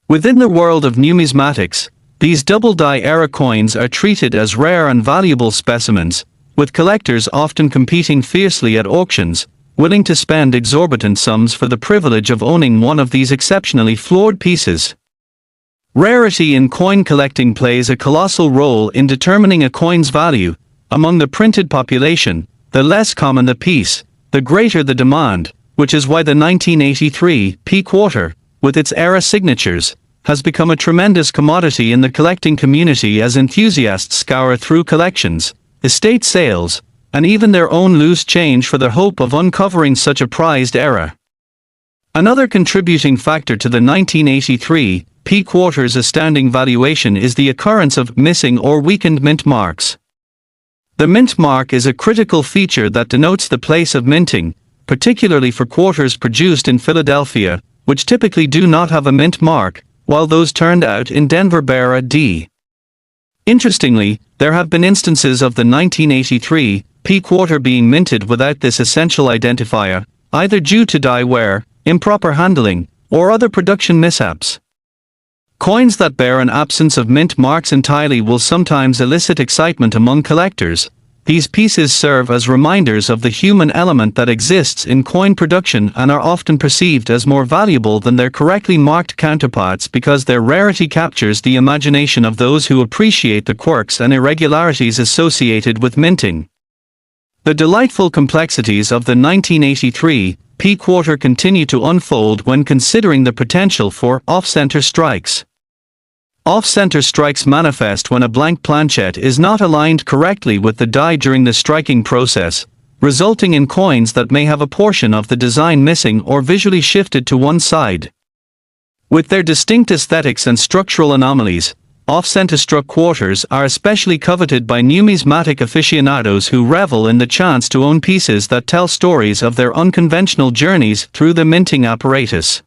S1: Within the world of numismatics, these double die era coins are treated as rare and valuable specimens, with collectors often competing fiercely at auctions, willing to spend exorbitant sums for the privilege of owning one of these exceptionally flawed pieces. Rarity in coin collecting plays a colossal role in determining a coin's value. Among the printed population, the less common the piece, the greater the demand, which is why the 1983 quarter, with its era signatures, has become a tremendous commodity in the collecting community as enthusiasts scour through collections, estate sales, and even their own loose change for the hope of uncovering such a prized era. Another contributing factor to the 1983 quarter's astounding valuation is the occurrence of missing or weakened mint marks. The mint mark is a critical feature that denotes the place of minting, particularly for quarters produced in Philadelphia, which typically do not have a mint mark, while those turned out in Denver bear a D. Interestingly, there have been instances of the 1983 quarter being minted without this essential identifier, either due to die wear, improper handling, or other production mishaps. Coins that bear an absence of mint marks entirely will sometimes elicit excitement among collectors. These pieces serve as reminders of the human element that exists in coin production and are often perceived as more valuable than their correctly marked counterparts because their rarity captures the imagination of those who appreciate the quirks and irregularities associated with minting. The delightful complexities of the 1983 quarter continue to unfold when considering the potential for off-center strikes. Off-center strikes manifest when a blank planchette is not aligned correctly with the die during the striking process, resulting in coins that may have a portion of the design missing or visually shifted to one side. With their distinct aesthetics and structural anomalies, off-center struck quarters are especially coveted by numismatic aficionados who revel in the chance to own pieces that tell stories of their unconventional journeys through the minting apparatus.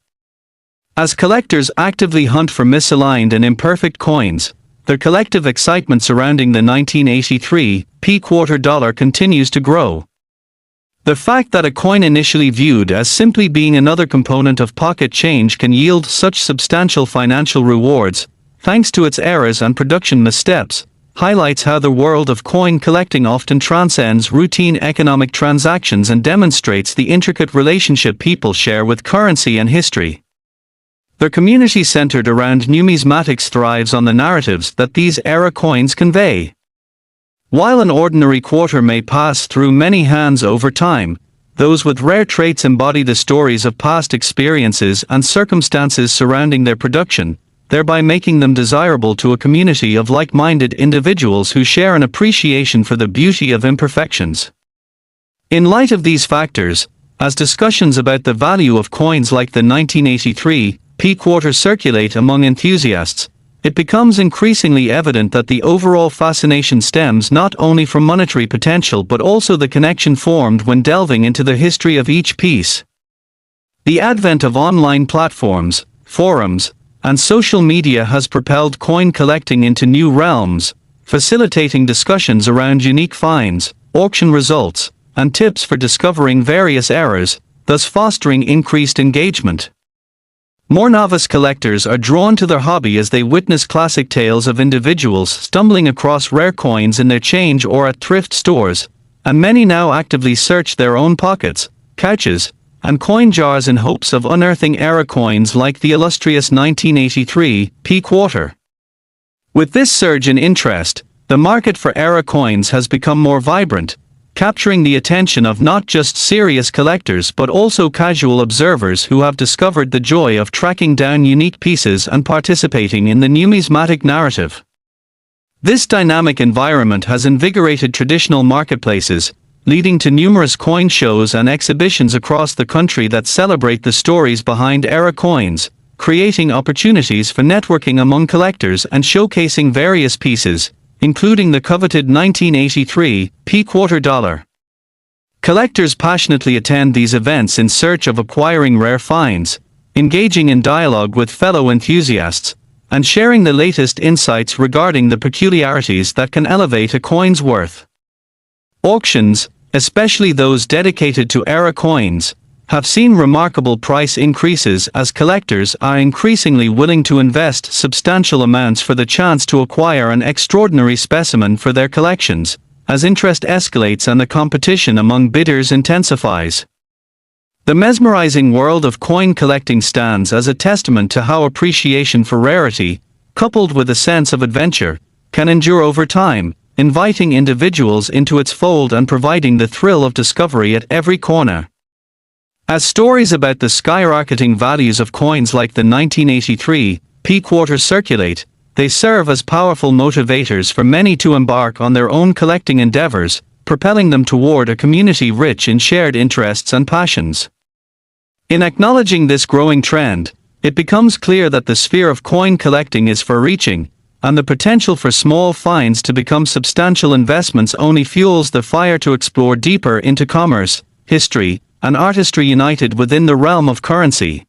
S1: As collectors actively hunt for misaligned and imperfect coins, the collective excitement surrounding the 1983 P-quarter dollar continues to grow. The fact that a coin initially viewed as simply being another component of pocket change can yield such substantial financial rewards, thanks to its errors and production missteps, highlights how the world of coin collecting often transcends routine economic transactions and demonstrates the intricate relationship people share with currency and history. The community centered around numismatics thrives on the narratives that these era coins convey. While an ordinary quarter may pass through many hands over time, those with rare traits embody the stories of past experiences and circumstances surrounding their production, thereby making them desirable to a community of like-minded individuals who share an appreciation for the beauty of imperfections. In light of these factors, as discussions about the value of coins like the 1983 P-quarter circulate among enthusiasts, it becomes increasingly evident that the overall fascination stems not only from monetary potential but also the connection formed when delving into the history of each piece. The advent of online platforms, forums, and social media has propelled coin collecting into new realms, facilitating discussions around unique finds, auction results, and tips for discovering various eras, thus fostering increased engagement. More novice collectors are drawn to their hobby as they witness classic tales of individuals stumbling across rare coins in their change or at thrift stores, and many now actively search their own pockets, couches, and coin jars in hopes of unearthing era coins like the illustrious 1983 P-quarter. With this surge in interest, the market for era coins has become more vibrant, capturing the attention of not just serious collectors but also casual observers who have discovered the joy of tracking down unique pieces and participating in the numismatic narrative. This dynamic environment has invigorated traditional marketplaces, leading to numerous coin shows and exhibitions across the country that celebrate the stories behind era coins, creating opportunities for networking among collectors and showcasing various pieces, including the coveted 1983 P-quarter dollar. Collectors passionately attend these events in search of acquiring rare finds, engaging in dialogue with fellow enthusiasts, and sharing the latest insights regarding the peculiarities that can elevate a coin's worth. Auctions, especially those dedicated to era coins, have seen remarkable price increases as collectors are increasingly willing to invest substantial amounts for the chance to acquire an extraordinary specimen for their collections, as interest escalates and the competition among bidders intensifies. The mesmerizing world of coin collecting stands as a testament to how appreciation for rarity, coupled with a sense of adventure, can endure over time, inviting individuals into its fold and providing the thrill of discovery at every corner. As stories about the skyrocketing values of coins like the 1983 P-quarter circulate, they serve as powerful motivators for many to embark on their own collecting endeavors, propelling them toward a community rich in shared interests and passions. In acknowledging this growing trend, it becomes clear that the sphere of coin collecting is far-reaching, and the potential for small finds to become substantial investments only fuels the fire to explore deeper into commerce, history, and artistry united within the realm of currency.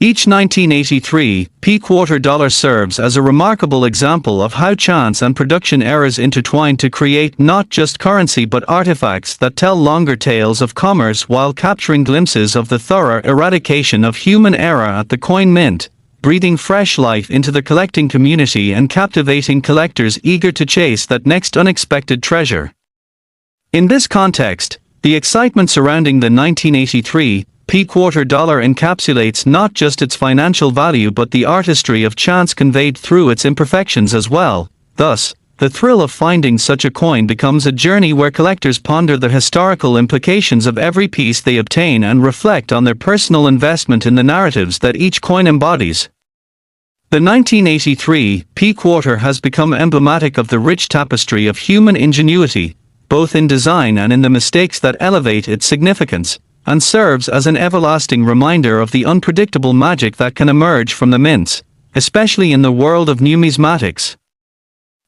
S1: Each 1983 P-quarter dollar serves as a remarkable example of how chance and production errors intertwine to create not just currency but artifacts that tell longer tales of commerce while capturing glimpses of the thorough eradication of human error at the coin mint, breathing fresh life into the collecting community and captivating collectors eager to chase that next unexpected treasure. In this context, the excitement surrounding the 1983 P-quarter dollar encapsulates not just its financial value but the artistry of chance conveyed through its imperfections as well. Thus, the thrill of finding such a coin becomes a journey where collectors ponder the historical implications of every piece they obtain and reflect on their personal investment in the narratives that each coin embodies. The 1983 P-quarter has become emblematic of the rich tapestry of human ingenuity, both in design and in the mistakes that elevate its significance, and serves as an everlasting reminder of the unpredictable magic that can emerge from the mints, especially in the world of numismatics.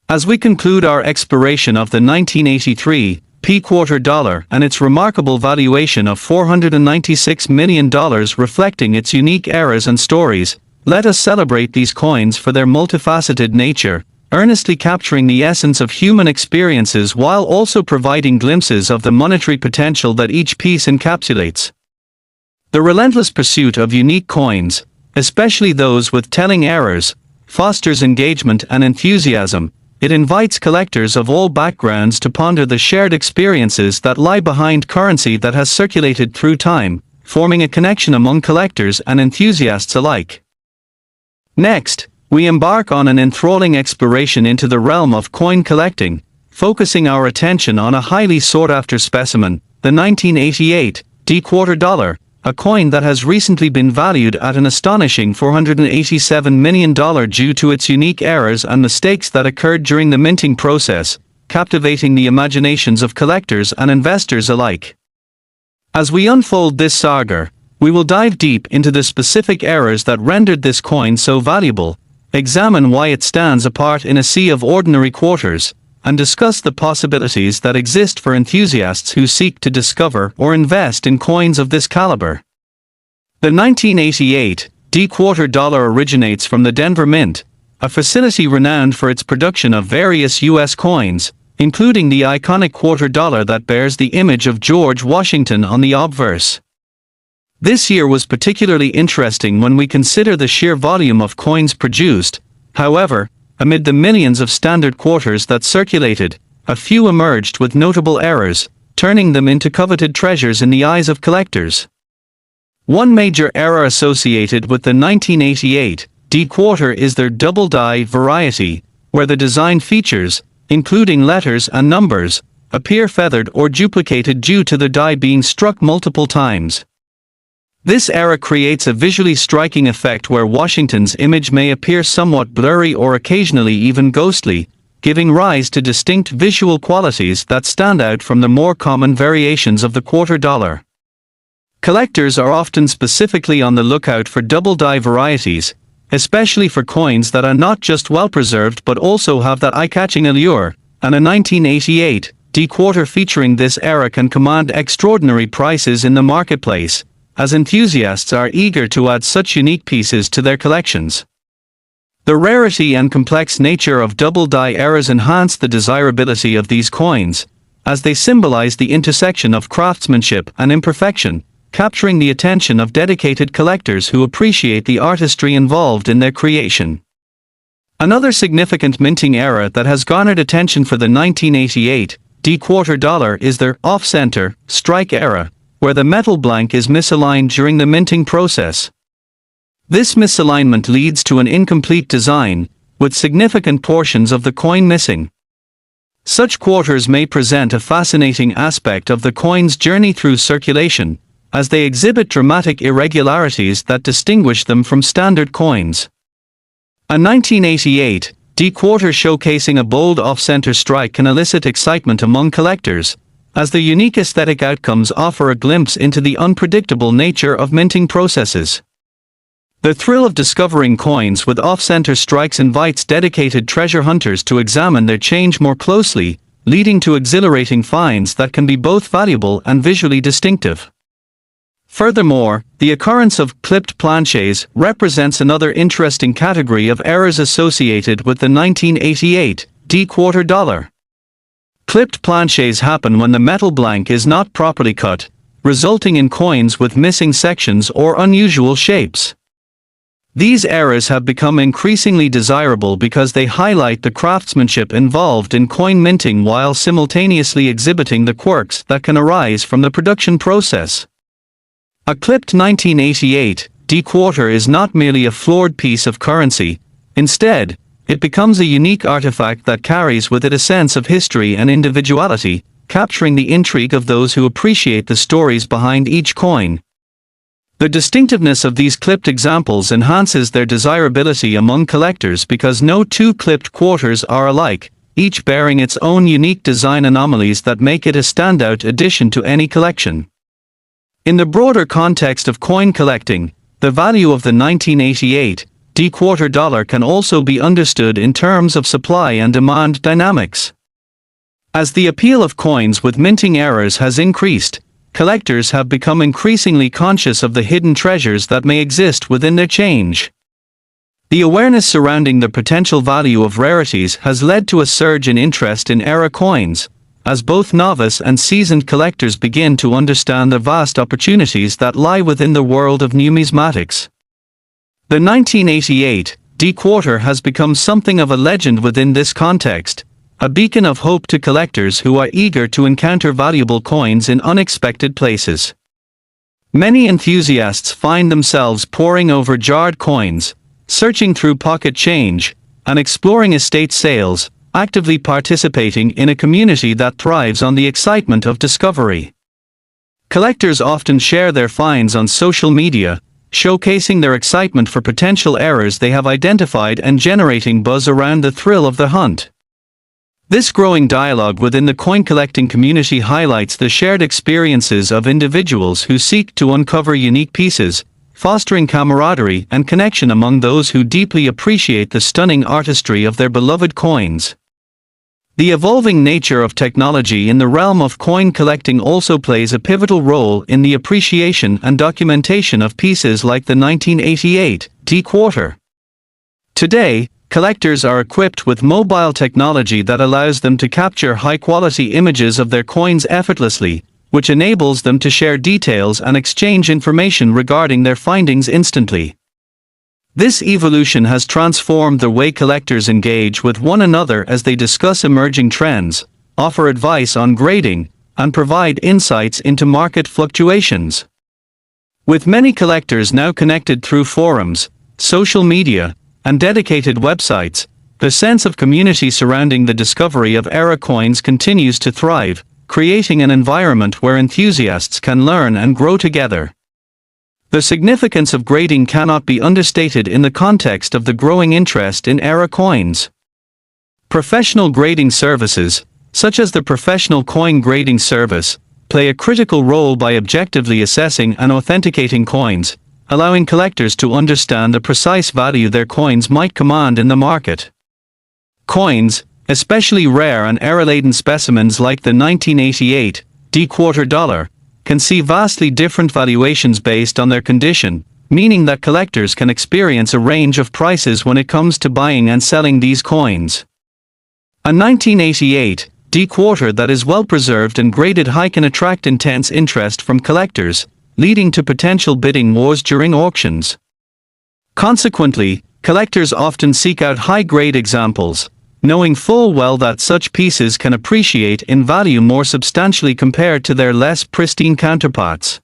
S1: As we conclude our exploration of the 1983 P-quarter dollar and its remarkable valuation of $496 million reflecting its unique eras and stories, let us celebrate these coins for their multifaceted nature, earnestly capturing the essence of human experiences while also providing glimpses of the monetary potential that each piece encapsulates. The relentless pursuit of unique coins, especially those with telling errors, fosters engagement and enthusiasm. It invites collectors of all backgrounds to ponder the shared experiences that lie behind currency that has circulated through time, forming a connection among collectors and enthusiasts alike. Next, we embark on an enthralling exploration into the realm of coin collecting, focusing our attention on a highly sought-after specimen, the 1988 D-quarter dollar, a coin that has recently been valued at an astonishing $487 million due to its unique errors and mistakes that occurred during the minting process, captivating the imaginations of collectors and investors alike. As we unfold this saga, we will dive deep into the specific errors that rendered this coin so valuable, examine why it stands apart in a sea of ordinary quarters, and discuss the possibilities that exist for enthusiasts who seek to discover or invest in coins of this caliber. The 1988 D-quarter dollar originates from the Denver Mint, a facility renowned for its production of various U.S. coins, including the iconic quarter dollar that bears the image of George Washington on the obverse. This year was particularly interesting when we consider the sheer volume of coins produced. However, amid the millions of standard quarters that circulated, a few emerged with notable errors, turning them into coveted treasures in the eyes of collectors. One major error associated with the 1988 D-quarter is their double die variety, where the design features, including letters and numbers, appear feathered or duplicated due to the die being struck multiple times. This error creates a visually striking effect where Washington's image may appear somewhat blurry or occasionally even ghostly, giving rise to distinct visual qualities that stand out from the more common variations of the quarter dollar. Collectors are often specifically on the lookout for double die varieties, especially for coins that are not just well preserved but also have that eye-catching allure, and a 1988 D-quarter featuring this era can command extraordinary prices in the marketplace, as enthusiasts are eager to add such unique pieces to their collections. The rarity and complex nature of double die errors enhance the desirability of these coins, as they symbolize the intersection of craftsmanship and imperfection, capturing the attention of dedicated collectors who appreciate the artistry involved in their creation. Another significant minting era that has garnered attention for the 1988 D-quarter dollar is their off-center strike era, where the metal blank is misaligned during the minting process. This misalignment leads to an incomplete design, with significant portions of the coin missing. Such quarters may present a fascinating aspect of the coin's journey through circulation, as they exhibit dramatic irregularities that distinguish them from standard coins. A 1988 D-quarter showcasing a bold off-center strike can elicit excitement among collectors, as the unique aesthetic outcomes offer a glimpse into the unpredictable nature of minting processes. The thrill of discovering coins with off-center strikes invites dedicated treasure hunters to examine their change more closely, leading to exhilarating finds that can be both valuable and visually distinctive. Furthermore, the occurrence of clipped planchets represents another interesting category of errors associated with the 1988 D-quarter dollar. Clipped planchets happen when the metal blank is not properly cut, resulting in coins with missing sections or unusual shapes. These errors have become increasingly desirable because they highlight the craftsmanship involved in coin minting while simultaneously exhibiting the quirks that can arise from the production process. A clipped 1988 D-quarter is not merely a floored piece of currency. Instead, it becomes a unique artifact that carries with it a sense of history and individuality, capturing the intrigue of those who appreciate the stories behind each coin. The distinctiveness of these clipped examples enhances their desirability among collectors because no two clipped quarters are alike, each bearing its own unique design anomalies that make it a standout addition to any collection. In the broader context of coin collecting, the value of the 1988 D-quarter dollar can also be understood in terms of supply and demand dynamics. As the appeal of coins with minting errors has increased, collectors have become increasingly conscious of the hidden treasures that may exist within their change. The awareness surrounding the potential value of rarities has led to a surge in interest in era coins, as both novice and seasoned collectors begin to understand the vast opportunities that lie within the world of numismatics. The 1988 D-quarter has become something of a legend within this context, a beacon of hope to collectors who are eager to encounter valuable coins in unexpected places. Many enthusiasts find themselves poring over jarred coins, searching through pocket change, and exploring estate sales, actively participating in a community that thrives on the excitement of discovery. Collectors often share their finds on social media, showcasing their excitement for potential errors they have identified and generating buzz around the thrill of the hunt. This growing dialogue within the coin collecting community highlights the shared experiences of individuals who seek to uncover unique pieces, fostering camaraderie and connection among those who deeply appreciate the stunning artistry of their beloved coins. The evolving nature of technology in the realm of coin collecting also plays a pivotal role in the appreciation and documentation of pieces like the 1988 D-quarter. Today, collectors are equipped with mobile technology that allows them to capture high-quality images of their coins effortlessly, which enables them to share details and exchange information regarding their findings instantly. This evolution has transformed the way collectors engage with one another as they discuss emerging trends, offer advice on grading, and provide insights into market fluctuations. With many collectors now connected through forums, social media, and dedicated websites, the sense of community surrounding the discovery of era coins continues to thrive, creating an environment where enthusiasts can learn and grow together. The significance of grading cannot be understated in the context of the growing interest in era coins. Professional grading services, such as the Professional Coin Grading Service, play a critical role by objectively assessing and authenticating coins, allowing collectors to understand the precise value their coins might command in the market. Coins, especially rare and era-laden specimens like the 1988 D-quarter dollar, can see vastly different valuations based on their condition, meaning that collectors can experience a range of prices when it comes to buying and selling these coins. A 1988 D-quarter that is well preserved and graded high can attract intense interest from collectors, leading to potential bidding wars during auctions. Consequently, collectors often seek out high-grade examples, knowing full well that such pieces can appreciate in value more substantially compared to their less pristine counterparts.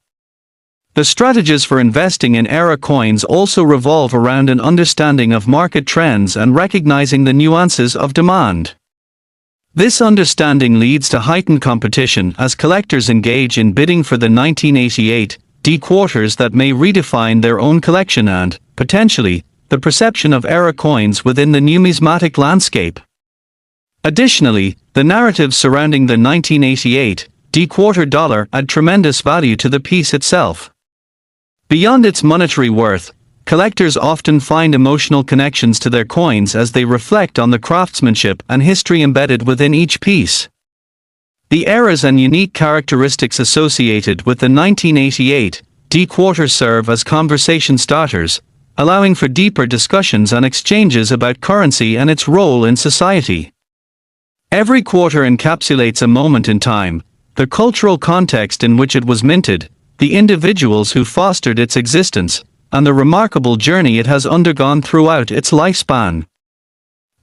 S1: The strategies for investing in era coins also revolve around an understanding of market trends and recognizing the nuances of demand. This understanding leads to heightened competition as collectors engage in bidding for the 1988 D-quarters that may redefine their own collection and, potentially, the perception of era coins within the numismatic landscape. Additionally, the narratives surrounding the 1988 D-quarter dollar add tremendous value to the piece itself. Beyond its monetary worth, collectors often find emotional connections to their coins as they reflect on the craftsmanship and history embedded within each piece. The eras and unique characteristics associated with the 1988 D-quarter serve as conversation starters, allowing for deeper discussions and exchanges about currency and its role in society. Every quarter encapsulates a moment in time, the cultural context in which it was minted, the individuals who fostered its existence, and the remarkable journey it has undergone throughout its lifespan.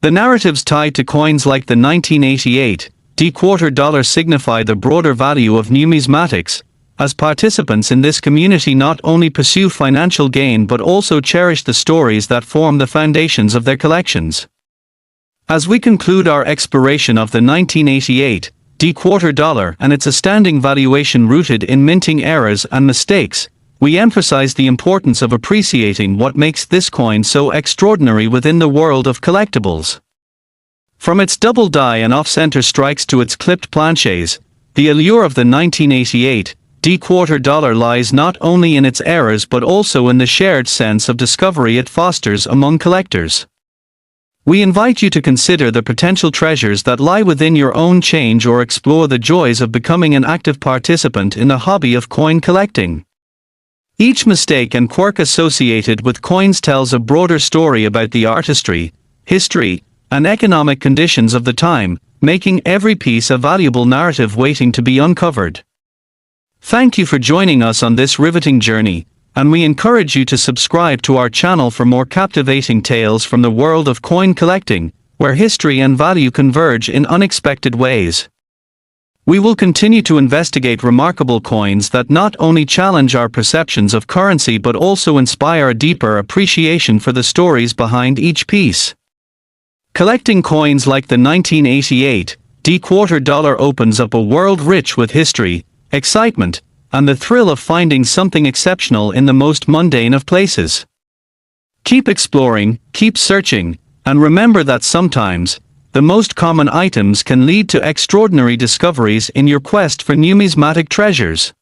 S1: The narratives tied to coins like the 1988 D-quarter dollar signify the broader value of numismatics, as participants in this community not only pursue financial gain but also cherish the stories that form the foundations of their collections. As we conclude our exploration of the 1988 D-quarter dollar and its astounding valuation rooted in minting errors and mistakes, we emphasize the importance of appreciating what makes this coin so extraordinary within the world of collectibles. From its double die and off-center strikes to its clipped planchets, the allure of the 1988 D-quarter dollar lies not only in its errors but also in the shared sense of discovery it fosters among collectors. We invite you to consider the potential treasures that lie within your own change or explore the joys of becoming an active participant in the hobby of coin collecting. Each mistake and quirk associated with coins tells a broader story about the artistry, history, and economic conditions of the time, making every piece a valuable narrative waiting to be uncovered. Thank you for joining us on this riveting journey, and we encourage you to subscribe to our channel for more captivating tales from the world of coin collecting, where history and value converge in unexpected ways. We will continue to investigate remarkable coins that not only challenge our perceptions of currency but also inspire a deeper appreciation for the stories behind each piece. Collecting coins like the 1988 D-quarter dollar opens up a world rich with history, excitement, and the thrill of finding something exceptional in the most mundane of places. Keep exploring, keep searching, and remember that sometimes, the most common items can lead to extraordinary discoveries in your quest for numismatic treasures.